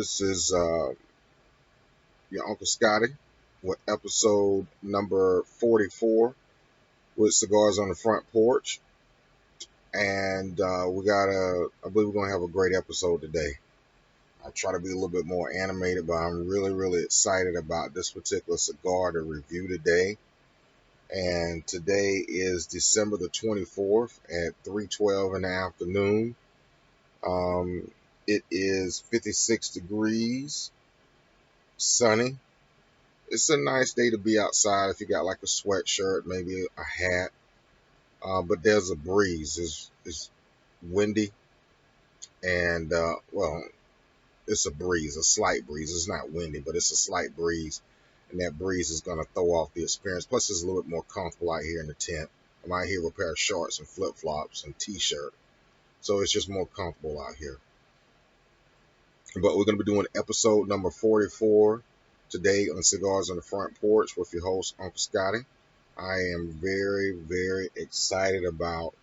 This is your Uncle Scotty with episode number 44 with Cigars on the Front Porch. And I believe we're going to have a great episode today. I try to be a little bit more animated, but I'm really excited about this particular cigar to review today. And today is December the 24th at 3:12 in the afternoon. It is 56 degrees, sunny. It's a nice day to be outside if you got like a sweatshirt, maybe a hat. But there's a breeze. It's windy, and it's a breeze, a slight breeze. It's not windy, but it's a slight breeze, and that breeze is going to throw off the experience. Plus, it's a little bit more comfortable out here in the tent. I'm out here with a pair of shorts and flip flops and t-shirt, so it's just more comfortable out here. But we're going to be doing episode number 44 today on Cigars on the Front Porch with your host, Uncle Scotty. I am very excited about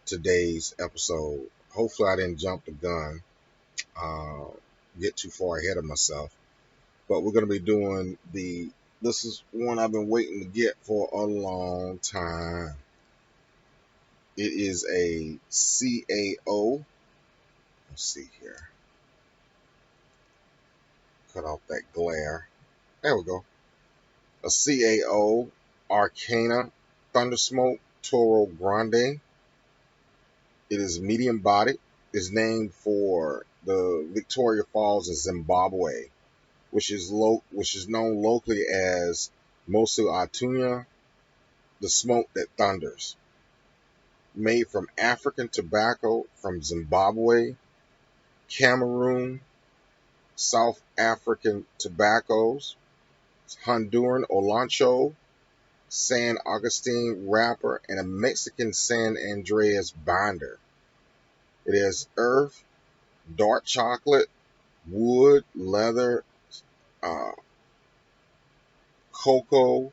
today's episode. Hopefully I didn't jump the gun, get too far ahead of myself. But we're going to be doing this is one I've been waiting to get for a long time. It is a CAO. Let's see here. Cut off that glare. There we go. A CAO Arcana Thundersmoke Toro Grande. It is medium bodied. It's named for the Victoria Falls in Zimbabwe, which is known locally as Mosu Atunya, the smoke that thunders. Made from African tobacco from Zimbabwe, Cameroon, South African tobaccos, Honduran Olancho, San Agustin wrapper, and a Mexican San Andreas binder. It has earth, dark chocolate, wood, leather, cocoa,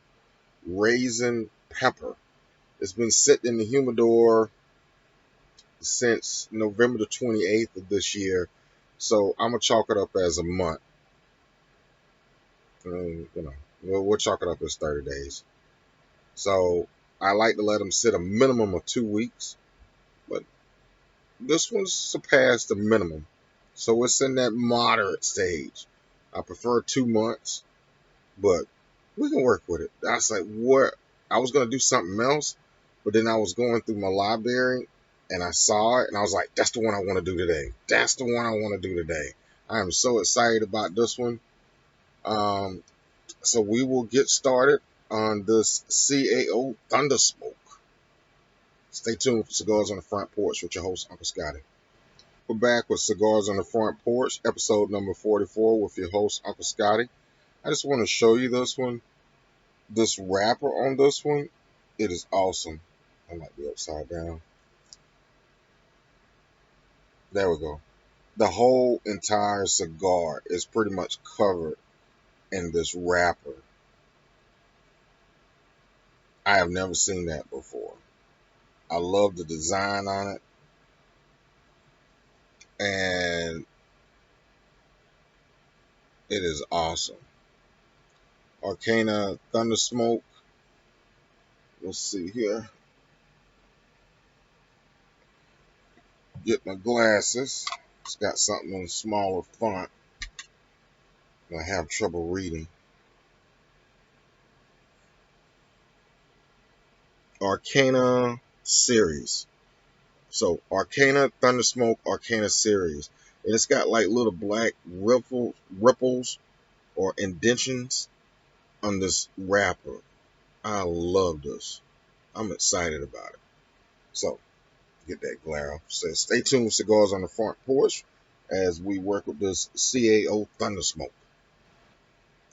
raisin, pepper. It's been sitting in the humidor since November the 28th of this year, so I'm gonna chalk it up as a month. We'll chalk it up as 30 days. So I like to let them sit a minimum of 2 weeks, but this one surpassed the minimum, so it's in that moderate stage. I prefer 2 months, but we can work with it. I was like, what? I was gonna do something else, but then I was going through my library and I saw it and I was like, that's the one I want to do today. That's the one I want to do today. I am so excited about this one. So we will get started on this CAO Thundersmoke. Stay tuned for Cigars on the Front Porch with your host, Uncle Scotty. We're back with Cigars on the Front Porch, episode number 44 with your host, Uncle Scotty. I just want to show you this one. This wrapper on this one, it is awesome. I might be upside down. There we go. The whole entire cigar is pretty much covered in this wrapper. I have never seen that before. I love the design on it. And it is awesome. Arcana Thundersmoke. Let's see here. Get my glasses. It's got something in smaller font. I have trouble reading. Arcana series. So Arcana Thundersmoke Arcana series. And it's got like little black ripples or indentions on this wrapper. I love this. I'm excited about it. So get that glare off. So stay tuned with Cigars on the Front Porch as we work with this CAO Thundersmoke.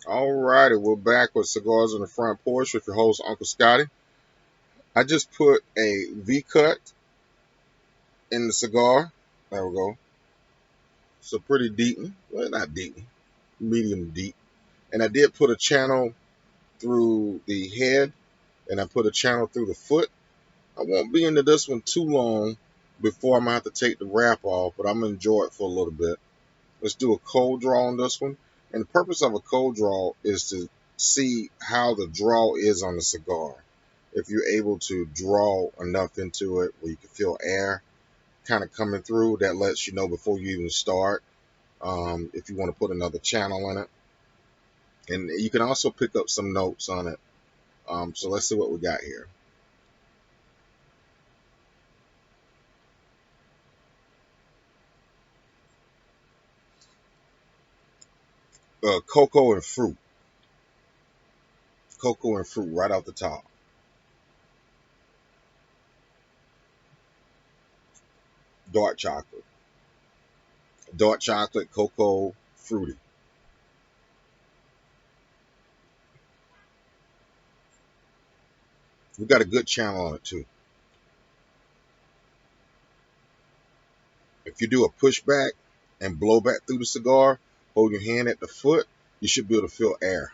Alrighty, we're back with Cigars on the Front Porch with your host, Uncle Scotty. I just put a V-cut in the cigar. There we go. It's a pretty deep one. Well, not deep one. Medium deep. And I did put a channel through the head, and I put a channel through the foot. I won't be into this one too long before I'm going to have to take the wrap off, but I'm going to enjoy it for a little bit. Let's do a cold draw on this one. And the purpose of a cold draw is to see how the draw is on the cigar. If you're able to draw enough into it where you can feel air kind of coming through, that lets you know before you even start if you want to put another channel in it. And you can also pick up some notes on it. So let's see what we got here. Cocoa and fruit. Cocoa and fruit right off the top. Dark chocolate. Dark chocolate, cocoa, fruity. We got a good channel on it too. If you do a pushback and blow back through the cigar, hold your hand at the foot, you should be able to feel air.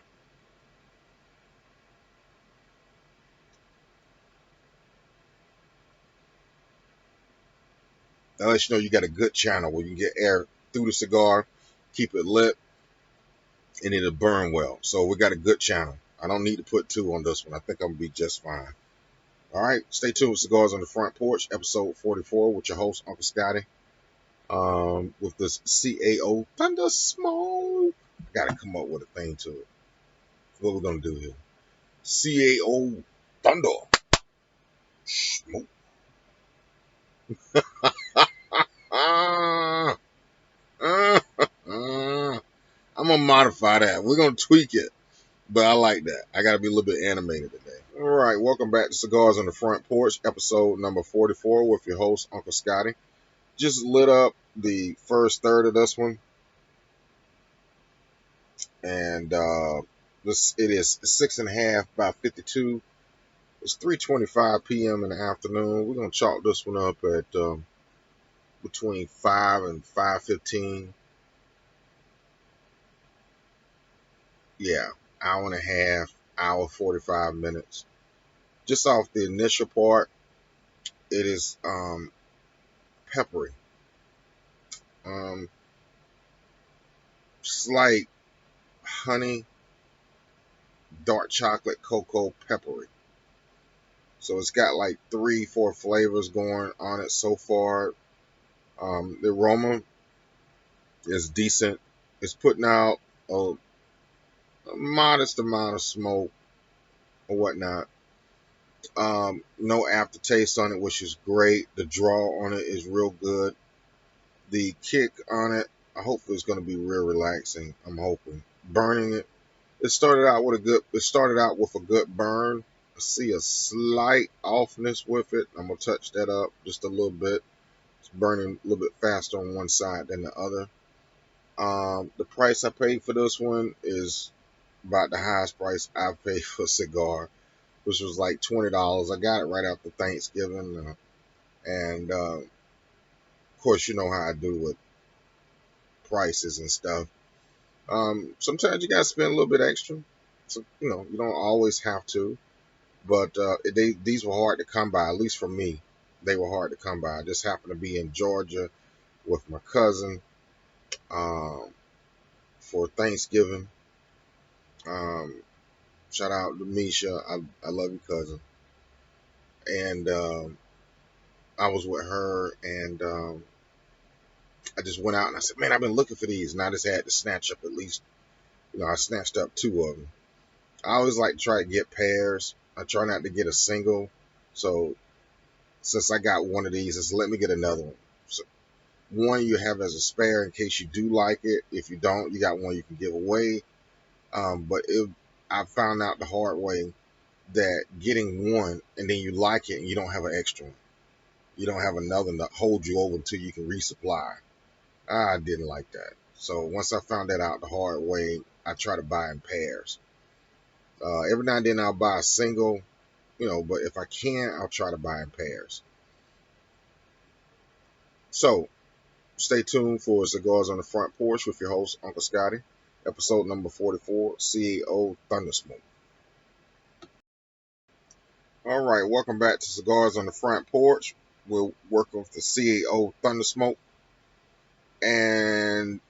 That lets you know you got a good channel where you can get air through the cigar, keep it lit, and it'll burn well. So we got a good channel. I don't need to put two on this one. I think I'm gonna be just fine. All right, stay tuned with Cigars on the Front Porch, episode 44, with your host, Uncle Scotty. With this CAO Thunder Smoke. I gotta come up with a thing to it. What we're gonna do here? CAO Thunder Smoke. Ah, ah, ah. I'm gonna modify that. We're gonna tweak it, but I like that. I gotta be a little bit animated today. All right, welcome back to Cigars on the Front Porch, episode number 44, with your host Uncle Scotty. Just lit up the first third of this one, and this it is 6.5 by 52. It's 3:25 p.m. in the afternoon. We're gonna chalk this one up at between 5 and 5:15. Yeah, hour and a half, hour 45 minutes. Just off the initial part, it is peppery. Um, slight honey, dark chocolate, cocoa, peppery. So it's got like 3, 4 flavors going on it so far. The aroma is decent. It's putting out a modest amount of smoke or whatnot. No aftertaste on it, which is great. The draw on it is real good. The kick on it, I hope it's going to be real relaxing. I'm hoping. Burning it, it started out with a good. It started out with a good burn. I see a slight offness with it. I'm gonna touch that up just a little bit. It's burning a little bit faster on one side than the other. The price I paid for this one is about the highest price I've paid for a cigar, which was like $20. I got it right after Thanksgiving, and of course, you know how I do with prices and stuff. Sometimes you gotta spend a little bit extra. So you don't always have to, but these were hard to come by. At least for me, they were hard to come by. I just happened to be in Georgia with my cousin um, for Thanksgiving. Um, Shout out to Misha. I love you, cousin. And I was with her, and I just went out and I said, "Man, I've been looking for these," and I just had to snatch up at least. I snatched up two of them. I always like to try to get pairs. I try not to get a single. So since I got one of these, just let me get another one. So one you have as a spare in case you do like it. If you don't, you got one you can give away. I found out the hard way that getting one and then you like it and you don't have an extra one. You don't have another one to hold you over until you can resupply. I didn't like that. So once I found that out the hard way, I try to buy in pairs. Every now and then I'll buy a single, but if I can, I'll try to buy in pairs. So stay tuned for Cigars on the Front Porch with your host, Uncle Scotty, episode number 44, CAO Thundersmoke. All right, welcome back to Cigars on the Front Porch. We're working with the CAO Thundersmoke. And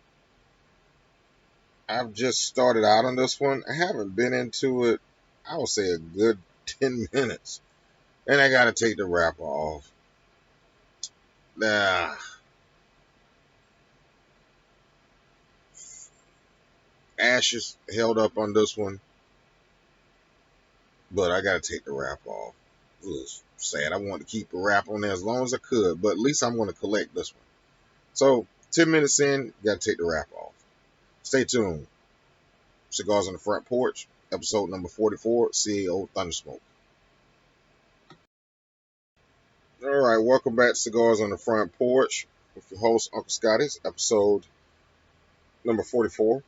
I've just started out on this one. I haven't been into it, I would say a good 10 minutes. And I gotta take the wrapper off. Nah, ashes held up on this one, but I gotta take the wrapper off. It was sad. I wanted to keep the wrapper on there as long as I could, but at least I'm gonna collect this one. So 10 minutes in, gotta take the wrapper off. Stay tuned. Cigars on the Front Porch, episode number 44, CAO Thundersmoke. All right, welcome back to Cigars on the Front Porch with your host, Uncle Scotty's episode number 44.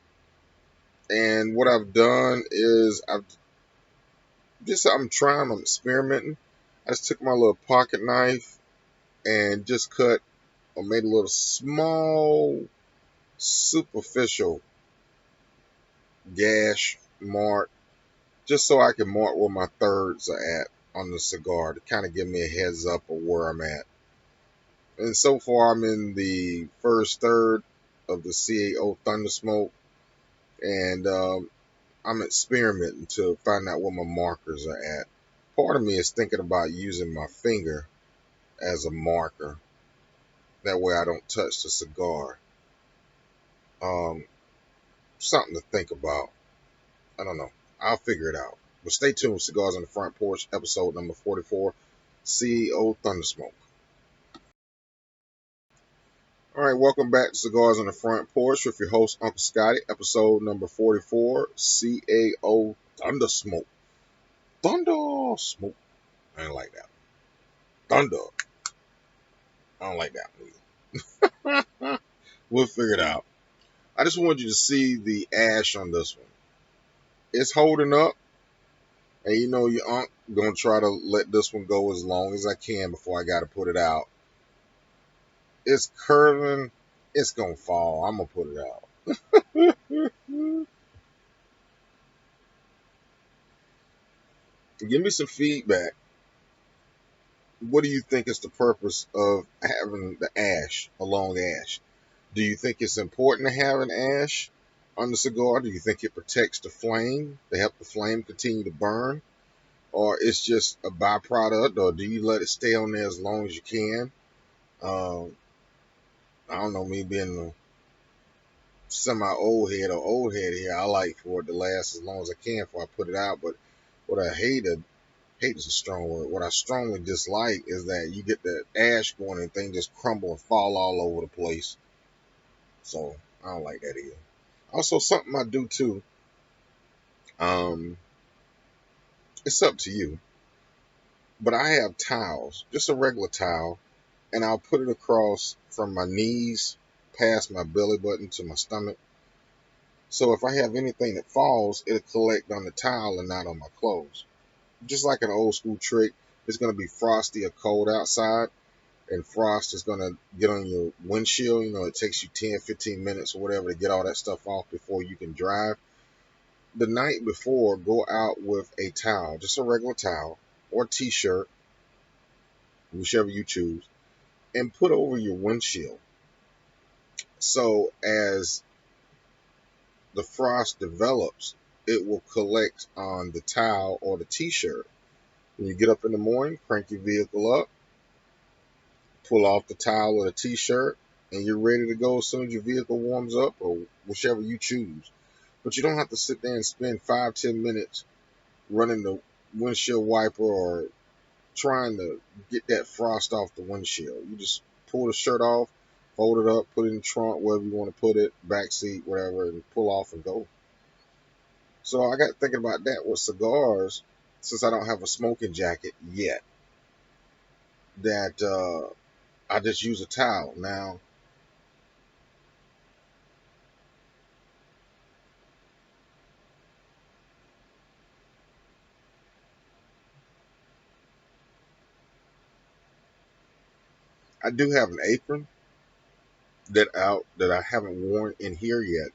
And what I've done is I'm experimenting. I just took my little pocket knife and just cut or made a little small superficial gash mark just so I can mark where my thirds are at on the cigar to kind of give me a heads up of where I'm at. And so far, I'm in the first third of the CAO Thundersmoke, and I'm experimenting to find out where my markers are at. Part of me is thinking about using my finger as a marker. That way, I don't touch the cigar. Um, Something to think about. I don't know. I'll figure it out. But stay tuned. Cigars on the Front Porch, episode number 44, CEO Thundersmoke. All right, welcome back to Cigars on the Front Porch with your host, Uncle Scotty, episode number 44, CAO Thundersmoke. Thunder Smoke. I don't like that. Thunder. I don't like that either. We'll figure it out. I just wanted you to see the ash on this one. It's holding up. And you know your aunt gonna try to let this one go as long as I can before I gotta put it out. It's curving. It's gonna fall. I'm gonna put it out. Give me some feedback. What do you think is the purpose of having the ash, a long ash? Do you think it's important to have an ash on the cigar? Do you think it protects the flame to help the flame continue to burn? Or it's just a byproduct? Or do you let it stay on there as long as you can? Um, I don't know, me being a semi old head here, I like for it to last as long as I can before I put it out. But what I hate is a strong word. What I strongly dislike is that you get the ash going and things just crumble and fall all over the place. So I don't like that either. Also, something I do too. Um, it's up to you, but I have towels, just a regular towel, and I'll put it across from my knees, past my belly button to my stomach. So if I have anything that falls, it'll collect on the towel and not on my clothes. Just like an old school trick. It's going to be frosty or cold outside, and frost is going to get on your windshield. You know, it takes you 10, 15 minutes or whatever to get all that stuff off before you can drive. The night before, go out with a towel, just a regular towel or t-shirt, whichever you choose, and put over your windshield. So as the frost develops, it will collect on the towel or the t-shirt. When you get up in the morning, crank your vehicle up, pull off the towel or the t-shirt, and you're ready to go as soon as your vehicle warms up or whichever you choose. But you don't have to sit there and spend 5, 10 minutes running the windshield wiper or trying to get that frost off the windshield. You just pull the shirt off, fold it up, put it in the trunk, wherever you want to put it, back seat, whatever, and pull off and go. So I got thinking about that with cigars, since I don't have a smoking jacket yet, that I just use a towel. Now, I do have an apron that I haven't worn in here yet,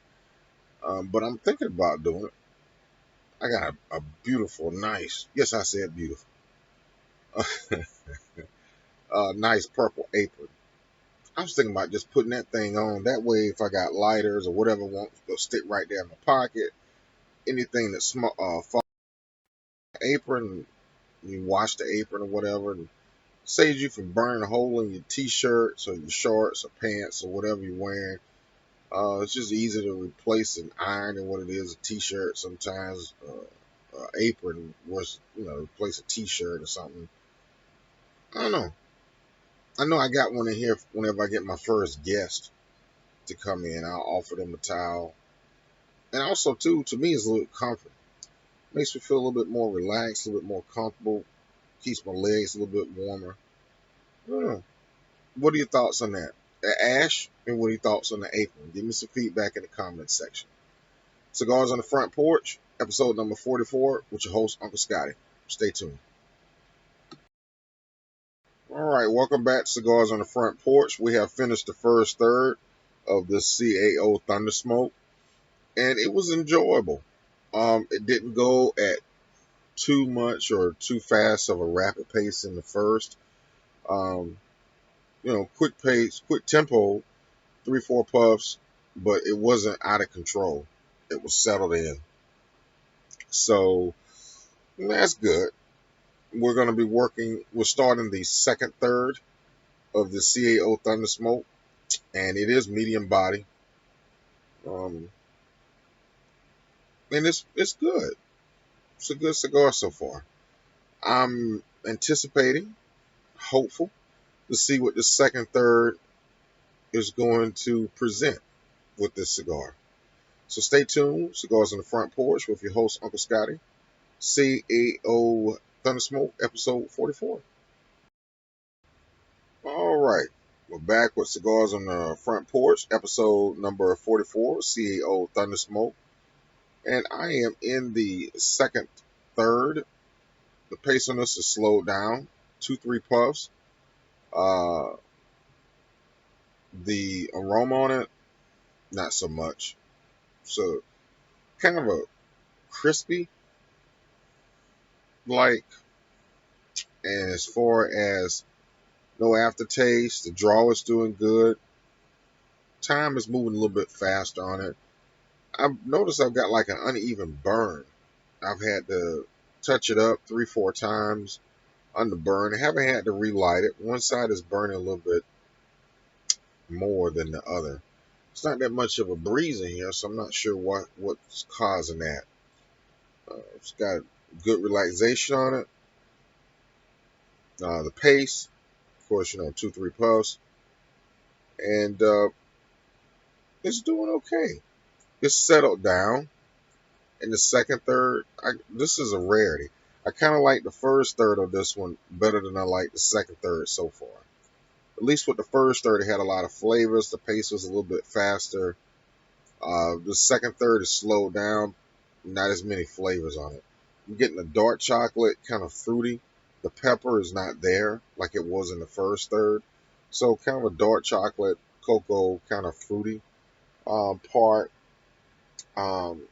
but I'm thinking about doing it. I got a beautiful, nice, yes, I said beautiful, nice purple apron. I was thinking about just putting that thing on. That way, if I got lighters or whatever, won't they'll stick right there in my pocket. Anything that's small, fall apron, you wash the apron or whatever, and saves you from burning a hole in your t-shirts or your shorts or pants or whatever you're wearing. It's just easy to replace an iron than what it is a t-shirt. Sometimes apron was, replace a t-shirt or something. I don't know. I know I got one in here whenever I get my first guest to come in. I'll offer them a towel. And also, too, to me, it's a little comfort. Makes me feel a little bit more relaxed, a little bit more comfortable. Keeps my legs a little bit warmer. I don't know. What are your thoughts on that? Ash, and what are your thoughts on the apron? Give me some feedback in the comments section. Cigars on the Front Porch, episode number 44, with your host, Uncle Scotty. Stay tuned. All right, welcome back to Cigars on the Front Porch. We have finished the first third of the CAO Thundersmoke, and it was enjoyable. It didn't go at too much or too fast of a rapid pace in the first. Um, quick pace, quick tempo, 3, 4 puffs, but it wasn't out of control. It was settled in. So that's good. We're starting the second third of the CAO Thundersmoke, and it is medium body. Um, and it's good. It's a good cigar so far. I'm anticipating, hopeful, to see what the second third is going to present with this cigar. So stay tuned. Cigars on the Front Porch with your host, Uncle Scotty. CAO Thundersmoke, episode 44. All right. We're back with Cigars on the Front Porch, episode number 44, CAO Thundersmoke. And I am in the second third. The pace on this is slowed down. 2, 3 puffs. Uh, the aroma on it, not so much. So kind of a crispy, like, and as far as no aftertaste, the draw is doing good. Time is moving a little bit faster on it. I've noticed I've got like an uneven burn. I've had to touch it up 3, 4 times on the burn. I haven't had to relight it. One side is burning a little bit more than the other. It's not that much of a breeze in here, so I'm not sure what's causing that. It's got good relaxation on it. The pace, of course, 2, 3 puffs, and it's doing okay. It's settled down in the second third. This is a rarity. I kind of like the first third of this one better than I like the second third so far. At least with the first third, it had a lot of flavors. The pace was a little bit faster. The second third is slowed down. Not as many flavors on it. I'm getting a dark chocolate, kind of fruity. The pepper is not there like it was in the first third. So kind of a dark chocolate, cocoa, kind of fruity part. Um,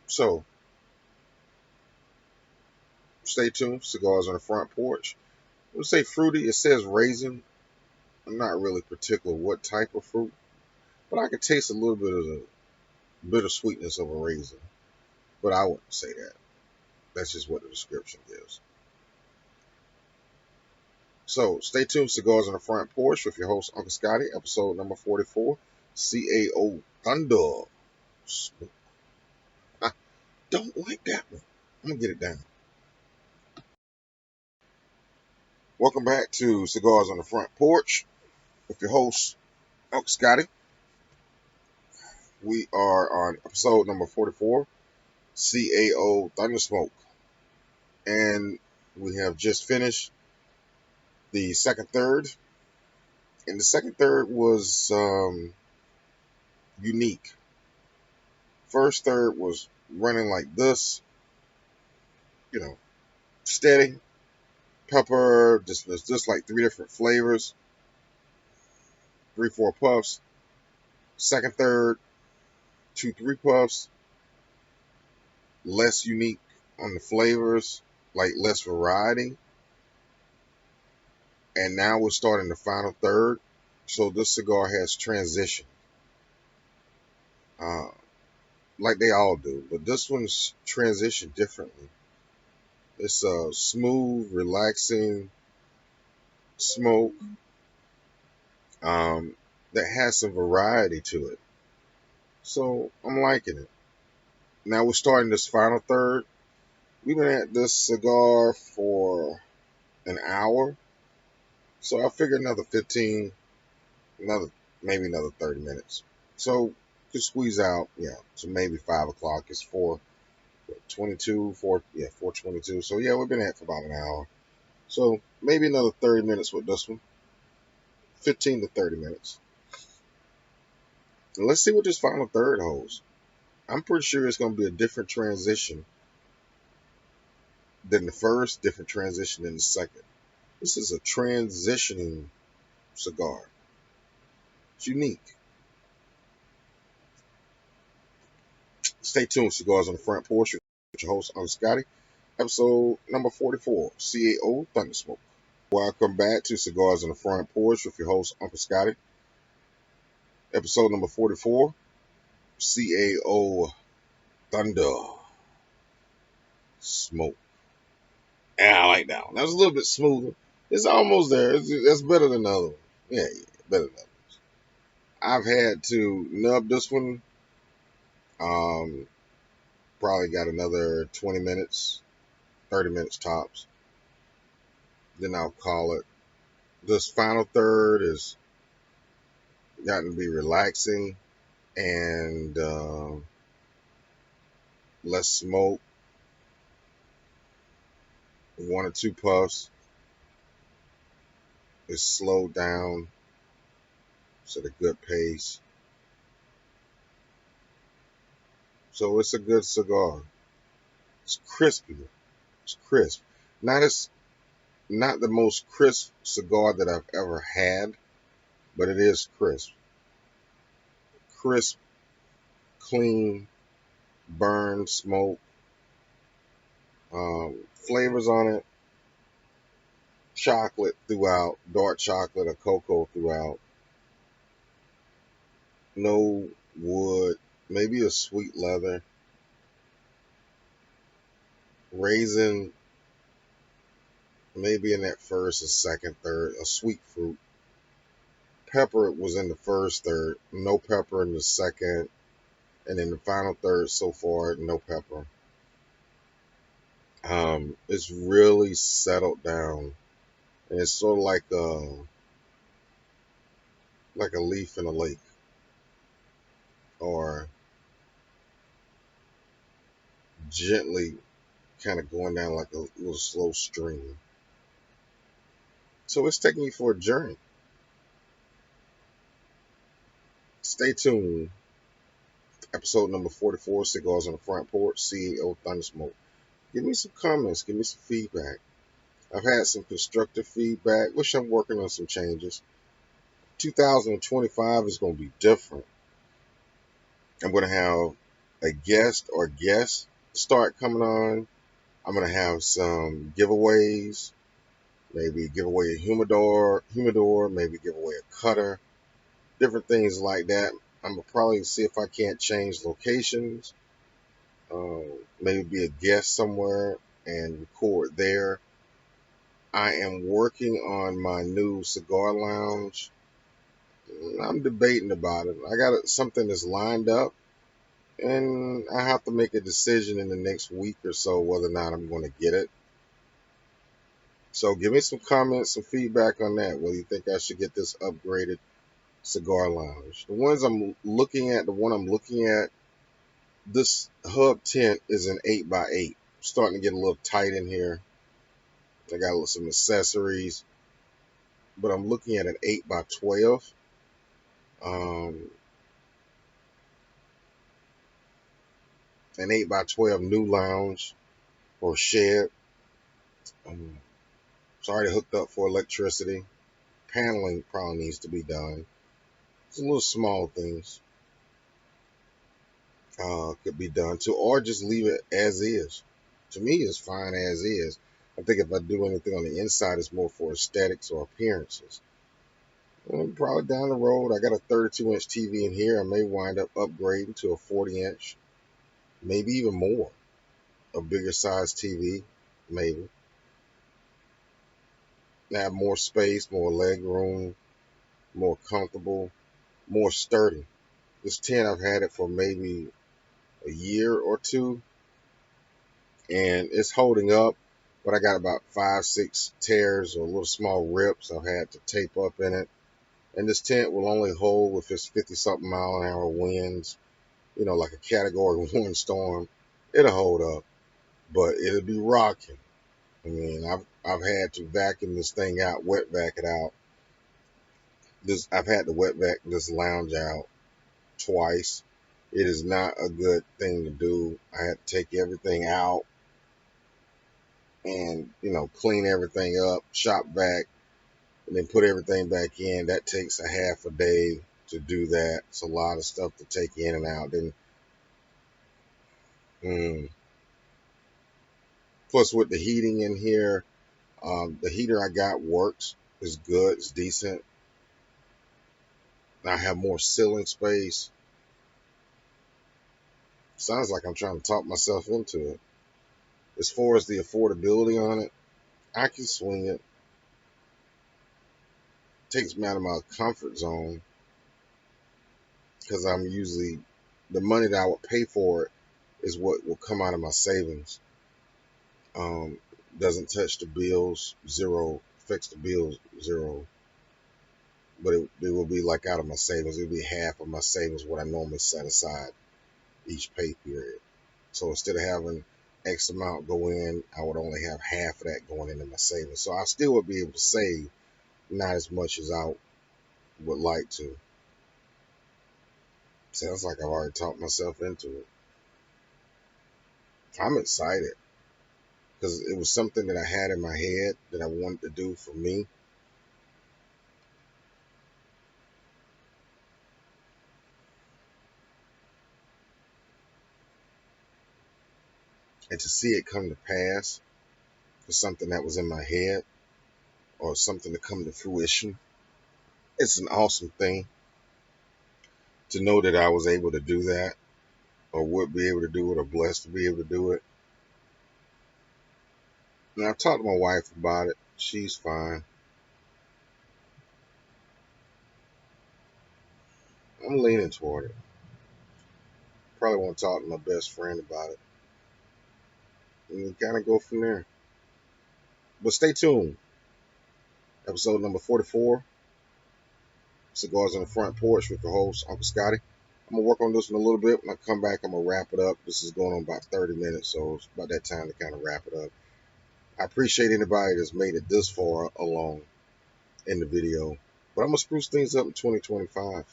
so stay tuned. Cigars on the Front Porch. I would say fruity. It says raisin. I'm not really particular what type of fruit, but I could taste a little bit of the bittersweetness of a raisin. But I wouldn't say that. That's just what the description gives. So stay tuned. Cigars on the Front Porch with your host, Uncle Scotty, episode number 44, CAO Thunder. I don't like that one. I'm going to get it down. Welcome back to Cigars on the Front Porch with your host, Uncle Scotty. We are on episode number 44, CAO Thundersmoke. And we have just finished the second third. And the second third was unique. First third was running like this, steady. Pepper, just like 3 different flavors, 3, 4 puffs. Second third, 2, 3 puffs. Less unique on the flavors, like less variety. And now we're starting the final third. So this cigar has transition, uh, like they all do, but this one's transition differently. It's a smooth, relaxing smoke um, that has some variety to it. So I'm liking it. Now we're starting this final third. We've been at this cigar for an hour, so I figure another 15, another maybe another 30 minutes. So to squeeze out, yeah, so maybe 5 o'clock. It's 4:22, 4:22. So yeah, we've been at for about an hour. So maybe another 30 minutes with this one, 15 to 30 minutes. And let's see what this final third holds. I'm pretty sure it's going to be a different transition than the first, different transition than the second. This is a transitioning cigar. It's unique. Stay tuned, Cigars on the Front Porch with your host, Uncle Scotty. Episode number 44, CAO Thundersmoke. Welcome back to Cigars on the Front Porch with your host, Uncle Scotty. Episode number 44, CAO Thunder Smoke. Yeah, I like that one. That was a little bit smoother. It's almost there. That's better than the other one. Yeah, better than the other. I've had to nub this one. Um, Probably got another 20 minutes, 30 minutes tops. Then I'll call it. This final third has gotten to be relaxing and less smoke, one or two puffs. It's slowed down. It's at a good pace. So it's a good cigar. It's crispy. It's crisp. Not as not the most crisp cigar that I've ever had, but it is crisp. Crisp, clean, burn, smoke. Flavors on it. Chocolate throughout, dark chocolate or cocoa throughout. No wood, maybe a sweet leather. Raisin, maybe in that first or second, third. A sweet fruit. Pepper was in the first third. No pepper in the second. And in the final third so far, no pepper. It's really settled down. And it's sort of like a leaf in a lake, or gently kind of going down like a little slow stream. So it's taking me for a journey. Stay tuned. Episode number 44, Cigars on the Front Porch, CEO Thundersmoke. Give me some comments. Give me some feedback. I've had some constructive feedback. Wish I'm working on some changes. 2025 is going to be different. I'm going to have a guest or guests start coming on. I'm going to have some giveaways. Maybe give away a humidor, maybe give away a cutter, different things like that. I'm going to probably see if I can't change locations. Maybe be a guest somewhere and record there. I am working on my new cigar lounge. I'm debating about it. I got something that's lined up, and I have to make a decision in the next week or so whether or not I'm going to get it. So give me some comments, some feedback on that. Whether you think I should get this upgraded cigar lounge. The one I'm looking at, this hub tent is an 8x8. Starting to get a little tight in here. I got some accessories, but I'm looking at an 8x12. Um, an 8x12 new lounge or shed. It's already hooked up for electricity. Paneling probably needs to be done. Some little small things could be done too, or just leave it as is. To me, it's fine as is. I think if I do anything on the inside, it's more for aesthetics or appearances. And probably down the road, I got a 32-inch TV in here. I may wind up upgrading to a 40-inch, maybe even more, a bigger size TV, maybe. Have more space, more leg room, more comfortable, more sturdy. This tent, I've had it for maybe a year or two, and it's holding up, but I got about 5, 6 tears or little small rips I've had to tape up in it. And this tent will only hold if it's 50 something mile an hour winds, like a category 1 storm. It'll hold up, but it'll be rocking. I mean, I've had to vacuum this thing out, wet vac it out. I've had to wet vac this lounge out twice. It is not a good thing to do. I had to take everything out and clean everything up, shop vac, and then put everything back in. That takes a half a day to do that. It's a lot of stuff to take in and out. Then, plus with the heating in here, the heater I got works. It's good. It's decent. I have more ceiling space. Sounds like I'm trying to talk myself into it. As far as the affordability on it, I can swing it. Takes me out of my comfort zone because I'm usually the money that I would pay for it is what will come out of my savings. Um, doesn't touch the bills, zero. Affects the bills, zero. But it will be like out of my savings. It'll be half of my savings what I normally set aside each pay period. So instead of having X amount go in, I would only have half of that going into my savings. So I still would be able to save, not as much as I would like to. Sounds like I've already talked myself into it. I'm excited because it was something that I had in my head that I wanted to do for me. And to see it come to pass for something that was in my head or something to come to fruition, it's an awesome thing to know that I was able to do that or would be able to do it or blessed to be able to do it. And I've talked to my wife about it. She's fine. I'm leaning toward it. Probably want to talk to my best friend about it. And kind of go from there. But stay tuned. Episode number 44, Cigars on the Front Porch with your host, Uncle Scotty. I'm going to work on this one a little bit. When I come back, I'm going to wrap it up. This is going on about 30 minutes, so it's about that time to kind of wrap it up. I appreciate anybody that's made it this far along in the video. But I'm going to spruce things up in 2025.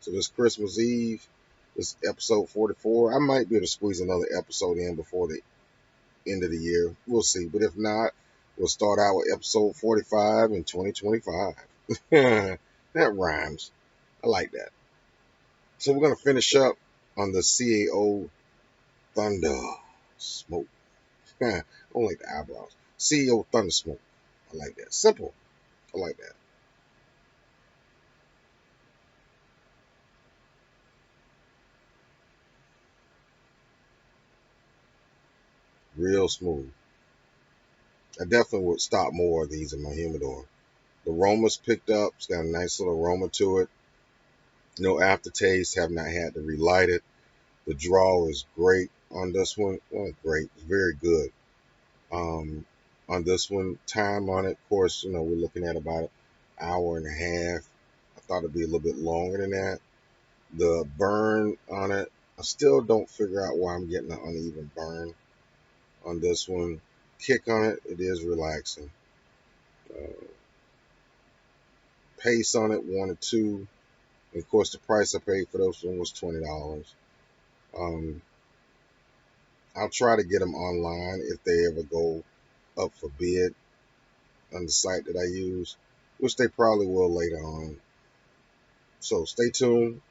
So this Christmas Eve, this episode 44, I might be able to squeeze another episode in before the end of the year. We'll see. But if not, we'll start out with episode 45 in 2025. That rhymes. I like that. So we're going to finish up on the CAO Thunder Smoke. I don't like the eyebrows. CEO Thunder Smoke. I like that. Simple. I like that. Real smooth. I definitely would stock more of these in my humidor. The aroma's picked up. It's got a nice little aroma to it. No aftertaste. Have not had to relight it. The draw is great on this one. Well, great. It's very good. Um, on this one, time on it, of course, we're looking at about an hour and a half. I thought it'd be a little bit longer than that. The burn on it, I still don't figure out why I'm getting an uneven burn on this one. Kick on it, it is relaxing. Uh, Pace on it, 1 or 2. And of course, the price I paid for those one was $20. Um, I'll try to get them online if they ever go up for bid on the site that I use, which they probably will later on. So stay tuned.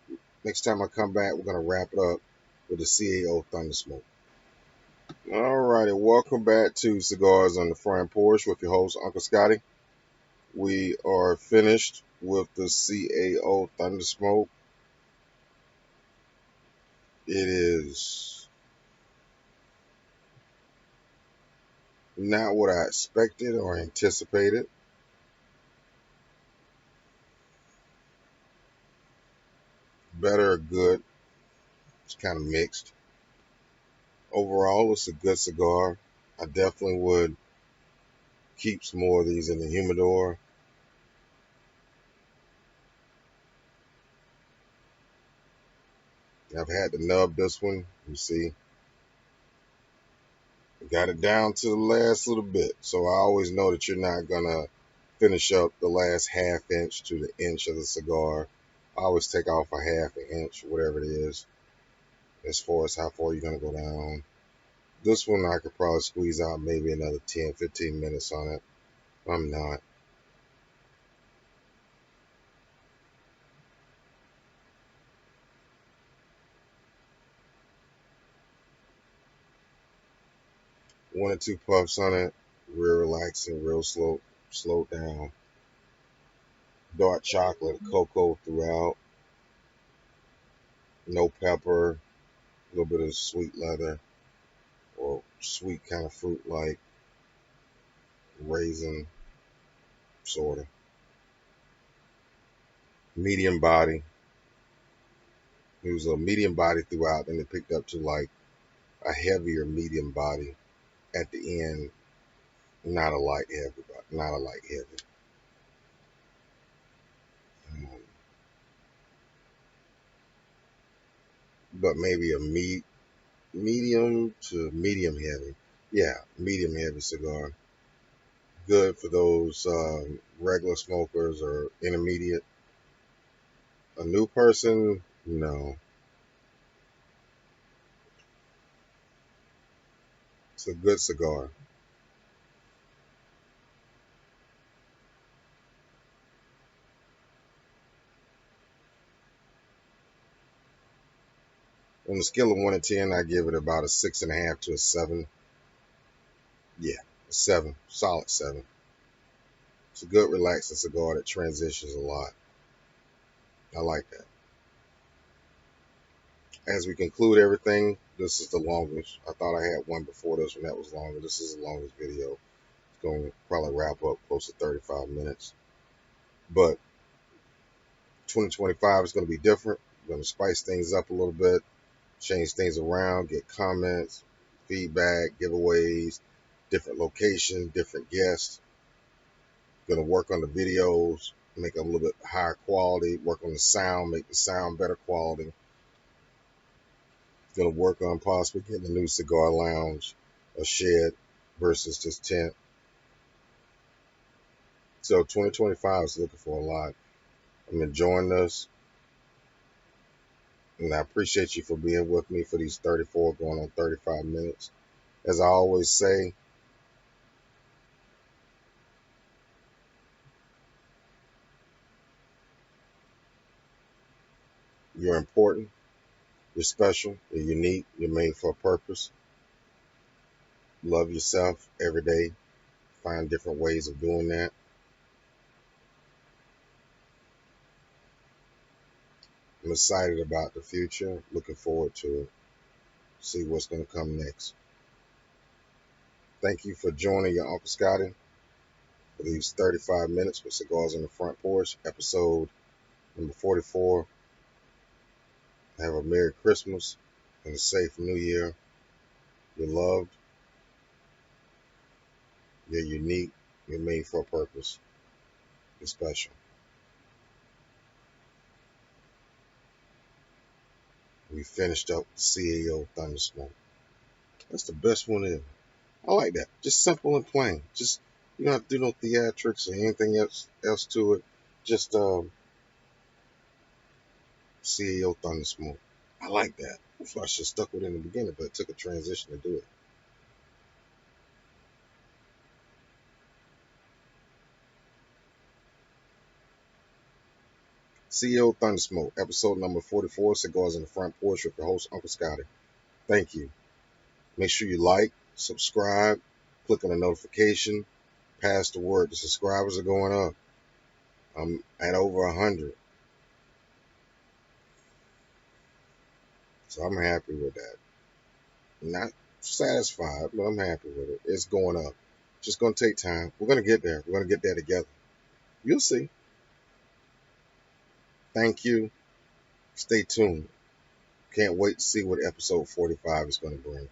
Next time I come back, we're going to wrap it up with the CAO Thundersmoke. Alrighty, welcome back to Cigars on the Front Porch with your host, Uncle Scotty. We are finished with the CAO Thunder Smoke. It is not what I expected or anticipated. Better or good, it's kind of mixed. Overall, it's a good cigar. I definitely would keep some more of these in the humidor. I've had to nub this one. You see, got it down to the last little bit. So I always know that you're not going to finish up the last half inch to the inch of the cigar. I always take off a half an inch, whatever it is, as far as how far you're going to go down. This one I could probably squeeze out maybe another 10, 15 minutes on it. I'm not. One or two puffs on it, real relaxing, real slow down. Dark chocolate, cocoa throughout, no pepper, a little bit of sweet leather or sweet kind of fruit like raisin, sort of. Medium body. It was a medium body throughout, then it picked up to like a heavier medium body at the end. Not a light heavy, not a light heavy. Um, but maybe a medium to medium heavy. Yeah, medium heavy cigar. Good for those regular smokers or intermediate. A new person, no. It's a good cigar. On a scale of 1 to 10, I give it about a 6.5 to a 7. Yeah, a 7, solid 7. It's a good relaxing cigar that transitions a lot. I like that. As we conclude everything, this is the longest. I thought I had one before this one that was longer. This is the longest video. It's going to probably wrap up close to 35 minutes. But 2025 is going to be different. We're going to spice things up a little bit, change things around, get comments, feedback, giveaways, different locations, different guests. Going to work on the videos, make them a little bit higher quality, work on the sound, make the sound better quality. Going to work on possibly getting a new cigar lounge, a shed versus just tent. So 2025 is looking for a lot. I'm enjoying this, and I appreciate you for being with me for these 34 going on 35 minutes. As I always say, you're important, you're special, you're unique, you're made for a purpose. Love yourself every day. Find different ways of doing that. I'm excited about the future, looking forward to it. See what's going to come next. Thank you for joining your Uncle Scotty for these 35 minutes with Cigars on the Front Porch, episode number 44. Have a Merry Christmas and a safe New Year. You're loved, you're unique, you're made for a purpose, you're special. We finished up the CAO Thundersmoke. That's the best one ever. I like that. Just simple and plain. Just you don't have to do no theatrics or anything else to it. Just CAO Thundersmoke. I like that. I thought I should have stuck with it in the beginning, but it took a transition to do it. CEO Thundersmoke, episode number 44, Cigars on the Front Porch with your host, Uncle Scotty. Thank you. Make sure you like, subscribe, click on the notification, pass the word. The subscribers are going up. I'm at over 100, so I'm happy with that. Not satisfied, but I'm happy with it. It's going up. Just gonna take time. We're gonna get there. We're gonna get there together. You'll see. Thank you. Stay tuned. Can't wait to see what episode 45 is gonna bring.